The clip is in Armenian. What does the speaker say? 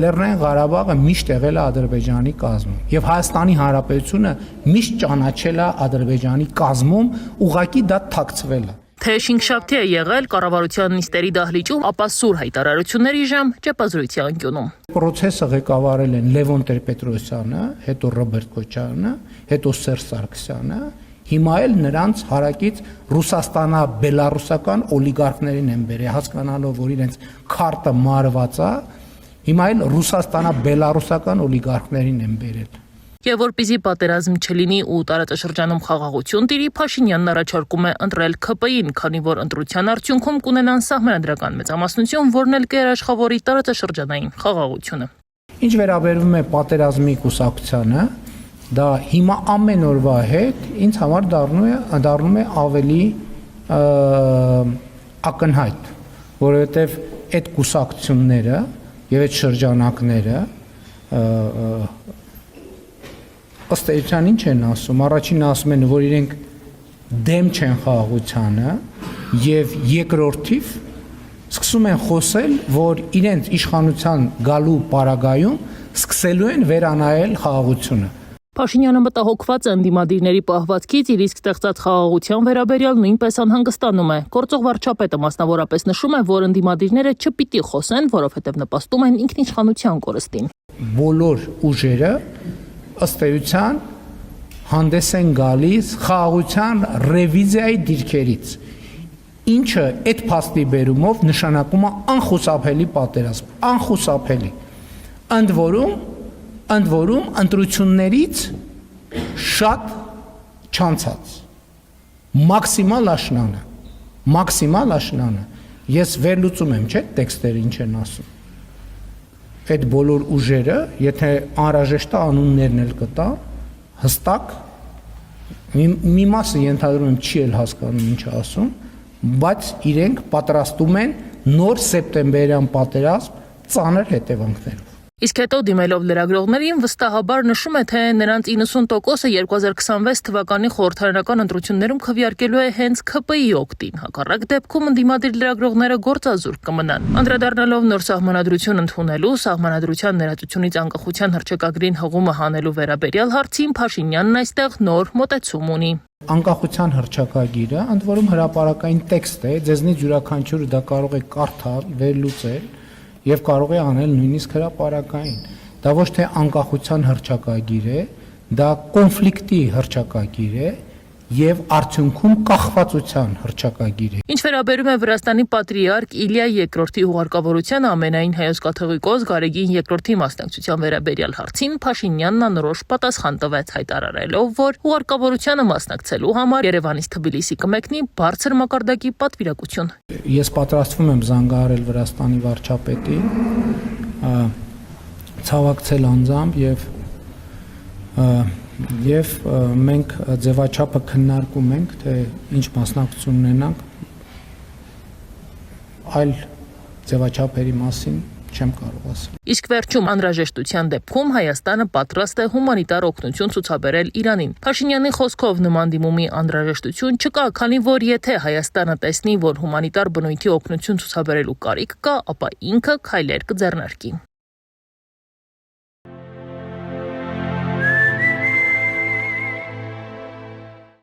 Լեռնային Ղարաբաղը միշտ եղել է Ադրբեջանի կազմում եւ Հայաստանի Հանրապետությունը միշտ ճանաչել է Ադրբեջանի կազմում, ուղղակի դա թաքցվել է։ Թե շինգշաբթի է եղել կառավարության նիստերի դահլիճում, ապա սուր հայտարարությունների ժամ ճեպազրույցի անկյունում։ Պրոցեսը ղեկավարել են Լևոն Տեր-Պետրոսյանը, հետո Ռոբերտ Քոչարյանը, հետո Սերժ Սարգսյանը, հիմա էլ նրանց հարակից Ռուսաստանա-բելարուսական օլիգարխներին են բերել, հասկանալով, որ իրենց քարտը մարված է, հիմա էլ Ռուսաստանա-բելարուսական օլիգարխներին են բերել։ Եվ որպեսզի պատերազմ չլինի ու տարածաշրջանում խաղաղություն տիրի, Փաշինյանն առաջարկում է ընտրել ՔՊ-ին, քանի որ ընտրության արդյունքում կունենան սահմանադրական մեծամասնություն, որն էլ կերաշխավորի տարածաշրջանային խաղաղությունը։ Ինչ վերաբերվում է պատերազմի կուսակցությանը, դա հիմա ամեն օրվա հետ ինձ համար դառնում է ավելի ակնհայտ, որովհետև այդ կուսակցությունները եւ այդ շրջանակները ըստ էության ինչ են ասում, առաջինը ասում են, որ իրենք դեմ չեն խաղաղությանը եւ երկրորդիվ սկսում են խոսել, որ իրենց իշխանության գալու պարագայում սկսելու են վերանայել խաղաղությունը։ Փաշինյանը մտահոգված է ընդդիմադիրների պահվածքից, իր իսկ ստեղծած խաղաղության վերաբերյալ նույնպես անհանգստանում է։ Գործող վարչապետը մասնավորապես նշում է, որ ընդդիմադիրները չպիտի խոսեն, որովհետև նպաստում են ինքնիշխանության կորստին։ Բոլոր ուժերը ըստ էության հանդես են գալիս խաղաղության ռևիզիայի դիրքերից, ինչը այդ փաստի բերումով նշանակում է անխուսափելի պատերազմ, անխուսափելի։ Ընդ որում ընտրություններից շատ չանցած, մաքսիմալ աշնանը, ես վերլուծում եմ, չէ՞, տեքստերը ինչ են ասում։ Այդ բոլոր ուժերը, եթե անհրաժեշտ է անուններն էլ կտա, հստակ, մի մասը ենթադրում եմ չի էլ հասկանում ինչ ասում, բայց իրենք պատրաստում են նոր սեպտեմբերյան պատերազմ ծանր հետևանքներով։ Իսկ հետո դիմելով լրագրողներին վստահաբար նշում է, թե նրանց 90%-ը 2026 թվականի խորհրդարանական ընտրություններում քվեարկելու է հենց ՔՊ-ի օգտին, հակառակ դեպքում ընդդիմադիր լրագրողները գործազուրկ կմնան։ Անդրադառնալով նոր սահմանադրություն ընդունելու, սահմանադրության ներածությունից անկախության հռչակագրին հղումը հանելու վերաբերյալ հարցին Փաշինյանն այստեղ նոր մոտեցում ունի։ Անկախության հռչակագիրը, ընդ որում հրապարակային տեքստ է, ձեզնից յուրաքանչյուրը դա կարող է կարդալ, վերլուծել եւ կարող է անել նույնիսկ հրապարակային։ Դա ոչ թե անկախության հռչակագիր է, դա կոնֆլիկտի հռչակագիր է եւ արդյունքում կախվածության հռչակագիր է։ Ինչ վերաբերում է Վրաստանի պատրիարք Իլիա II-ի հուղարկավորության ամենայն հայոց կաթողիկոս Գարեգին II-ի մասնակցության վերաբերյալ հարցին Փաշինյանն անորոշ պատասխան տվեց, հայտարարելով, որ հուղարկավորությանը մասնակցելու համար Երևանից Թբիլիսի կմեկնի բարձր մակարդակի պատվիրակություն։ Ես պատրաստվում եմ զանգահարել Վրաստանի վարչապետին, ցավակցել անձամբ եւ մենք ձևաչափը քննարկում ենք, թե ինչ մասնակցություն ունենանք, այլ ձևաչափերի մասին չեմ կարող ասել։ Իսկ վերջում անհրաժեշտության դեպքում Հայաստանը պատրաստ է հումանիտար օգնություն ցուցաբերել Իրանին։ Փաշինյանի խոսքով նման դիմումի անհրաժեշտություն չկա, քանի որ եթե Հայաստանը տեսնի, որ հումանիտար բնույթի օգնություն ցուցաբերելու կարիք կա, ապա ինքը քայլեր կձեռնարկի։